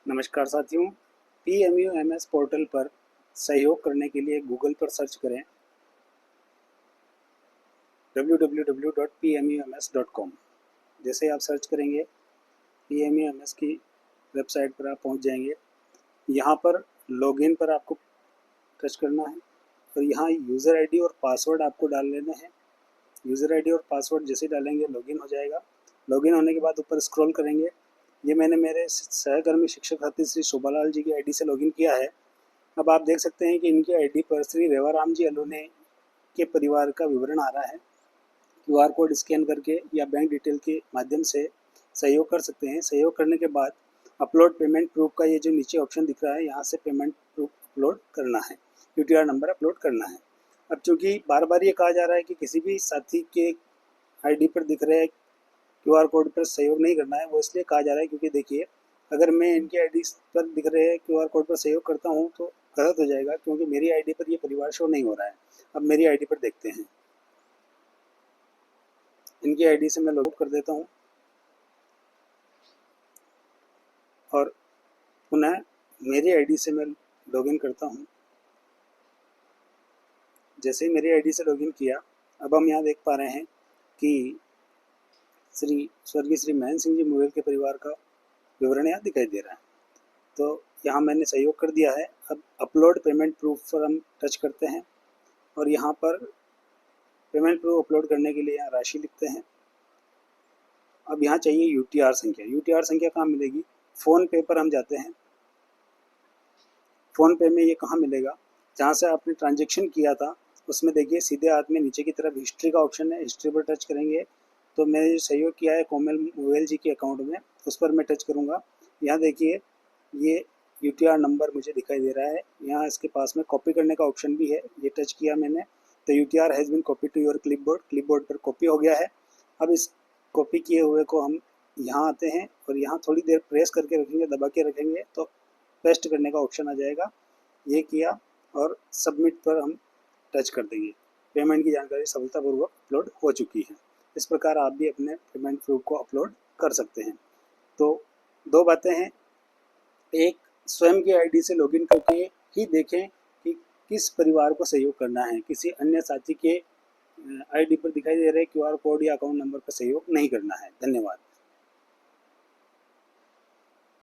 नमस्कार साथियों, PMUMS portal पर सहयोग करने के लिए गूगल पर सर्च करें www.pmums.com। जैसे आप सर्च करेंगे PMUMS की वेबसाइट पर आप पहुंच जाएंगे। यहाँ पर लॉगिन पर आपको टच करना है और यहाँ यूज़र आईडी और पासवर्ड आपको डाल लेने हैं। यूज़र आईडी और पासवर्ड जैसे डालेंगे लॉगिन हो जाएगा। लॉगिन होने के बाद ऊपर स्क्रॉल करेंगे। ये मैंने मेरे सहकर्मी शिक्षक साथी श्री शोभालाल जी की आईडी से लॉगिन किया है। अब आप देख सकते हैं कि इनकी आईडी पर श्री रेवाराम जी अलोने के परिवार का विवरण आ रहा है। क्यूआर कोड स्कैन करके या बैंक डिटेल के माध्यम से सहयोग कर सकते हैं। सहयोग करने के बाद अपलोड पेमेंट प्रूफ का ये जो नीचे ऑप्शन दिख रहा है, यहाँ से पेमेंट प्रूफ अपलोड करना है, UTR नंबर अपलोड करना है। अब चूँकि बार बार ये कहा जा रहा है कि किसी भी साथी के आईडी पर दिख रहे क्यूआर कोड पर सहयोग नहीं करना है, वो इसलिए कहा जा रहा है क्योंकि देखिए, अगर मैं इनकी आईडी पर दिख रहे क्यूआर कोड पर सहयोग करता हूँ तो गलत हो जाएगा, क्योंकि मेरी आईडी पर ये परिवार शो नहीं हो रहा है। अब मेरी आईडी पर देखते हैं। इनकी आईडी से मैं लॉगआउट कर देता हूँ और पुनः मेरी आईडी से मैं लॉगिन करता हूँ। जैसे ही मेरी आईडी से लॉगिन किया, अब हम यहाँ देख पा रहे हैं कि स्वर्गीय श्री महेंद्र सिंह जी मुवेल के परिवार का विवरण यहाँ दिखाई दे रहा है। तो यहाँ मैंने सहयोग कर दिया है। अब अपलोड पेमेंट प्रूफ पर हम टच करते हैं और यहाँ पर पेमेंट प्रूफ अपलोड करने के लिए यहाँ राशि लिखते हैं। अब यहाँ चाहिए UTR संख्या। UTR संख्या कहाँ मिलेगी? फ़ोन पे पर हम जाते हैं। फ़ोन पे में ये कहाँ मिलेगा? जहाँ से आपने ट्रांजेक्शन किया था उसमें देखिए सीधे हाथ में नीचे की तरफ हिस्ट्री का ऑप्शन है। हिस्ट्री पर टच करेंगे तो मैंने जो सहयोग किया है कोमल मुवेल जी के अकाउंट में, उस पर मैं टच करूँगा। यहाँ देखिए ये UTR नंबर मुझे दिखाई दे रहा है। यहाँ इसके पास में कॉपी करने का ऑप्शन भी है। ये टच किया मैंने तो UTR has been copy to your clipboard पर कॉपी हो गया है। अब इस कॉपी किए हुए को हम यहाँ आते हैं और यहाँ थोड़ी देर प्रेस करके रखेंगे, दबा के रखेंगे तो पेस्ट करने का ऑप्शन आ जाएगा। ये किया और सबमिट पर हम टच कर देंगे। पेमेंट की जानकारी सफलतापूर्वक अपलोड हो चुकी है। इस प्रकार आप भी अपने पेमेंट प्रूफ को अपलोड कर सकते हैं। तो दो बातें हैं, एक स्वयं की आईडी से लॉगिन करके ही देखें कि किस परिवार को सहयोग करना है, किसी अन्य साथी के आईडी पर दिखाई दे रहे क्यूआर कोड या अकाउंट नंबर पर सहयोग नहीं करना है। धन्यवाद।